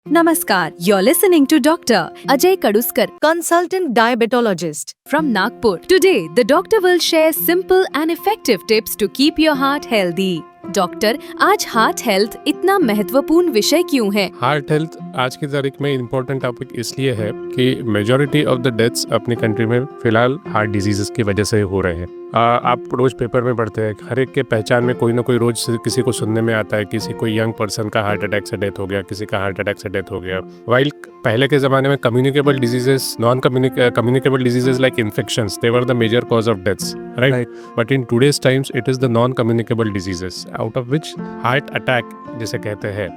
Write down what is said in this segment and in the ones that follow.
Namaskar, you're listening to Dr. Ajay Kaduskar consultant diabetologist from Nagpur. Today, the doctor will share simple and effective tips to keep your heart healthy. Doctor, आज heart health इतना महत्वपूर्ण विषय क्यों है? Heart health आज की तारीख में इम्पोर्टेंट टॉपिक इसलिए है कि मेजॉरिटी ऑफ द डेथ्स अपनी कंट्री में फिलहाल हार्ट डिजीजेस की वजह से हो रहे हैं। आप रोज पेपर में पढ़ते हैं, हर एक के पहचान में कोई ना कोई रोज किसी को सुनने में आता है, किसी कोई यंग पर्सन का हार्ट अटैक से डेथ हो गया, किसी का हार्ट अटैक से डेथ हो गया। वाइल पहले के ज़माने में communicable diseases, non communicable diseases like infections, they were the major cause of deaths, right? But in today's times it is the non communicable diseases, out of which heart attack जिसे कहते हैं,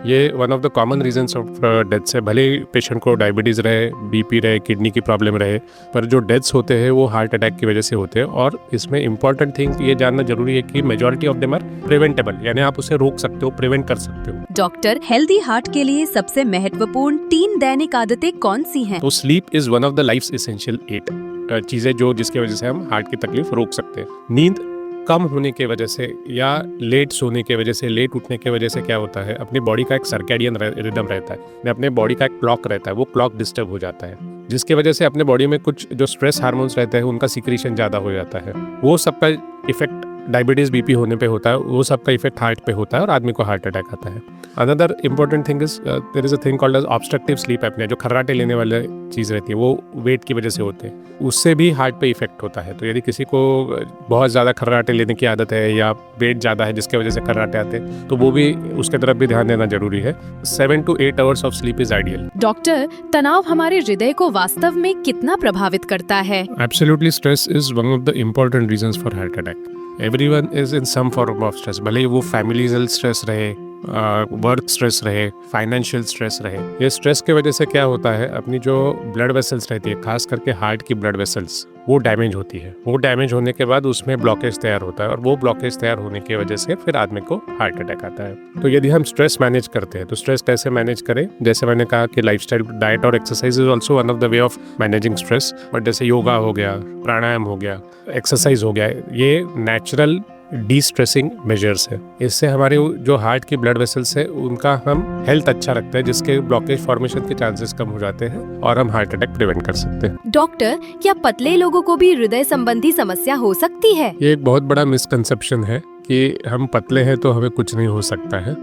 ये one of the common reasons of deaths है। भले ही patient को diabetes रहे, BP रहे, किडनी की प्रॉब्लम रहे, पर जो डेथ्स होते हैं वो हार्ट अटैक की वजह से होते हैं। और इसमें इंपॉर्टेंट थिंग ये जानना जरूरी है कि majority of them are preventable, यानी आप उसे रोक सकते हो, प्रिवेंट कर सकते हो। डॉक्टर, हेल्दी हार्ट के लिए सबसे महत्वपूर्ण 3 दैनिक आदतें कौन सी हैं? तो sleep is one of the life essential 8 चीज़ें जो जिसकी वजह से हम हार्ट की तकलीफ रोक सकते हैं। नींद कम होने की वजह से या लेट सोने की वजह से, लेट उठने की वजह से क्या होता है, अपनी बॉडी का एक सर्कैडियन रिदम रहता है, अपने बॉडी का एक क्लॉक रहता है, वो क्लॉक डिस्टर्ब हो जाता है, जिसकी वजह से अपने बॉडी में कुछ जो स्ट्रेस हार्मोन्स रहते हैं उनका सिक्रीशन ज़्यादा हो जाता है। वो सबका इफेक्ट डायबिटीज़ बीपी होने पे होता है, वो सबका इफेक्ट हार्ट पे होता है और आदमी को हार्ट अटैक आता है। Another important thing is there is a thing called as obstructive sleep apnea, जो खर्राटे लेने वाले चीज़ रहती है, वो वेट की वजह से होते हैं, उससे भी हार्ट पे इफेक्ट होता है। तो यदि किसी को बहुत ज़्यादा खर्राटे लेने की आदत है या वेट ज़्यादा है जिसकी वजह से खर्राटे आते हैं, तो वो भी उसके तरफ भी ध्यान देना जरूरी है। 7 to 8 hours of sleep is ideal. Doctor, तनाव हमारे हृदय को वास्तव में कितना प्रभावित करता है? Absolutely, stress is one of the important reasons for heart attack. Everyone is in some form of stress, भले ही वो फैमिलीजल स्ट्रेस रहे, वर्क स्ट्रेस रहे, फाइनेंशियल स्ट्रेस रहे। ये स्ट्रेस की वजह से क्या होता है, अपनी जो ब्लड वेसल्स रहती है, खास करके हार्ट की ब्लड वेसल्स, वो डैमेज होती है। वो डैमेज होने के बाद उसमें ब्लॉकेज तैयार होता है और वो ब्लॉकेज तैयार होने की वजह से फिर आदमी को हार्ट अटैक आता है। तो यदि हम स्ट्रेस मैनेज करते हैं तो स्ट्रेस कैसे मैनेज करें? जैसे मैंने कहा कि लाइफस्टाइल, डाइट और exercise is also one of the way of managing stress. But जैसे योगा हो गया, प्राणायाम हो गया, एक्सरसाइज हो गया, ये नेचुरल डी स्ट्रेसिंग मेजर्स है। इससे हमारे जो हार्ट की ब्लड वेसल्स है उनका हम हेल्थ अच्छा रखते हैं, जिसके ब्लॉकेज फॉर्मेशन के चांसेस कम हो जाते हैं और हम हार्ट अटैक प्रिवेंट कर सकते हैं। डॉक्टर, क्या पतले लोगों को भी हृदय संबंधी समस्या हो सकती है? ये एक बहुत बड़ा मिसकंसेप्शन है कि हम पतले हैं तो हमें कुछ नहीं हो सकता है।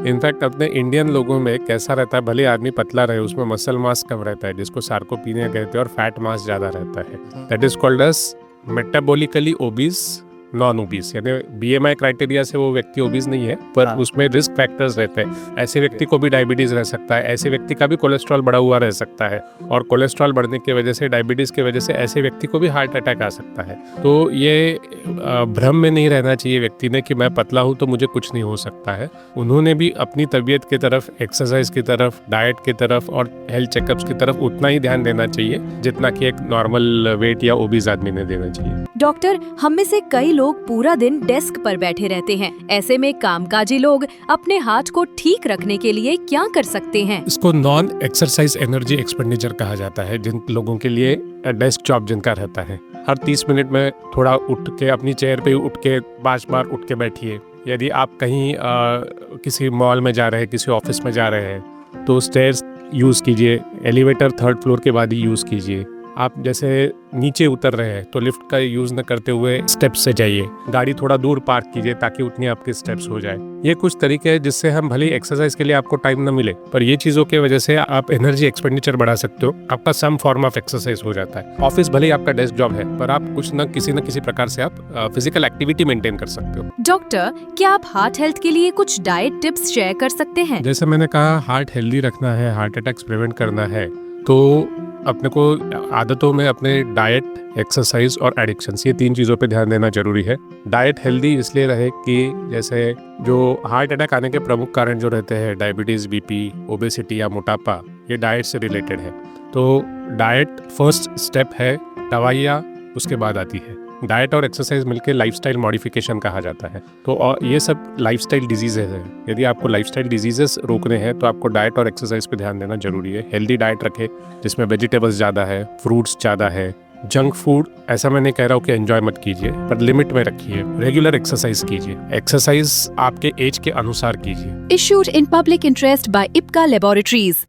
इनफैक्ट अपने इंडियन लोगों में कैसा रहता है, भले आदमी पतला रहे, उसमें मसल मास कम रहता है, जिसको सार्कोपीनिया कहते हैं, और फैट मास ज्यादा रहता है। That is called as metabolically obese non obese, यानी बीएमआई क्राइटेरिया से वो व्यक्ति ओबीस नहीं है, पर उसमें रिस्क फैक्टर्स रहते हैं। ऐसे व्यक्ति को भी डायबिटीज रह सकता है, ऐसे व्यक्ति का भी कोलेस्ट्रॉल बढ़ा हुआ रह सकता है, और कोलेस्ट्रॉल बढ़ने की वजह से, डायबिटीज की वजह से ऐसे व्यक्ति को भी हार्ट अटैक आ सकता है। तो ये भ्रम में नहीं रहना चाहिए व्यक्ति ने कि मैं पतला हूँ तो मुझे कुछ नहीं हो सकता है। उन्होंने भी अपनी तबीयत की तरफ, एक्सरसाइज की तरफ, डाइट की तरफ और हेल्थ चेकअप्स की तरफ उतना ही ध्यान देना चाहिए जितना कि एक नॉर्मल वेट या ओबीस आदमी ने देना चाहिए। डॉक्टर, हम में से कई लोग पूरा दिन डेस्क पर बैठे रहते हैं। ऐसे में कामकाजी लोग अपने हार्ट को ठीक रखने के लिए क्या कर सकते हैं? इसको नॉन एक्सरसाइज एनर्जी एक्सपेंडिचर कहा जाता है। जिन लोगों के लिए डेस्क जॉब जिनका रहता है, हर 30 मिनट में थोड़ा उठ के अपनी चेयर पे उठ के 5 बार उठ के बैठिए। यदि आप कहीं किसी मॉल में जा रहे हैं, किसी ऑफिस में जा रहे हैं, तो स्टेयर्स यूज़ कीजिए, एलिवेटर 3rd फ्लोर के बाद ही यूज़ कीजिए। आप जैसे नीचे उतर रहे हैं तो लिफ्ट का यूज़ न करते हुए स्टेप्स से जाइए। गाड़ी थोड़ा दूर पार्क कीजिए ताकि उतनी आपके स्टेप्स हो जाए। ये कुछ तरीके हैं जिससे हम भले एक्सरसाइज के लिए आपको टाइम न मिले, पर ये चीज़ों की वजह से आप एनर्जी एक्सपेंडिचर बढ़ा सकते हो। आपका सम फॉर्म ऑफ एक्सरसाइज हो जाता है। ऑफिस भले ही आपका डेस्क जॉब है, पर आप कुछ न किसी प्रकार से आप फिजिकल एक्टिविटी मेंटेन कर सकते हो। डॉक्टर, क्या आप हार्ट हेल्थ के लिए कुछ डाइट टिप्स शेयर कर सकते हैं? जैसे मैंने कहा, हार्ट हेल्दी रखना है, हार्ट अटैक्स प्रिवेंट करना है, तो अपने को आदतों में अपने डाइट, एक्सरसाइज और एडिक्शंस, ये 3 चीज़ों पे ध्यान देना जरूरी है। डाइट हेल्दी इसलिए रहे कि जैसे जो हार्ट अटैक आने के प्रमुख कारण जो रहते हैं, डायबिटीज़, बीपी, ओबेसिटी या मोटापा, ये डाइट से रिलेटेड है। तो डाइट फर्स्ट स्टेप है, दवाइयाँ उसके बाद आती है। डाइट और एक्सरसाइज मिलकर लाइफस्टाइल मॉडिफिकेशन कहा जाता है। तो और ये सब लाइफस्टाइल डिजीजेज हैं। यदि आपको लाइफस्टाइल डिजीजेस रोकने हैं तो आपको डाइट और एक्सरसाइज पे ध्यान देना जरूरी है। हेल्दी डाइट रखें जिसमें वेजिटेबल्स ज़्यादा है, फ्रूट्स ज़्यादा है, जंक फूड ऐसा मैं नहीं कह रहा हूँ कि एंजॉय मत कीजिए, पर लिमिट में रखिए। रेगुलर एक्सरसाइज कीजिए, एक्सरसाइज आपके एज के अनुसार कीजिए। Issued in public interest by IPCA Laboratories.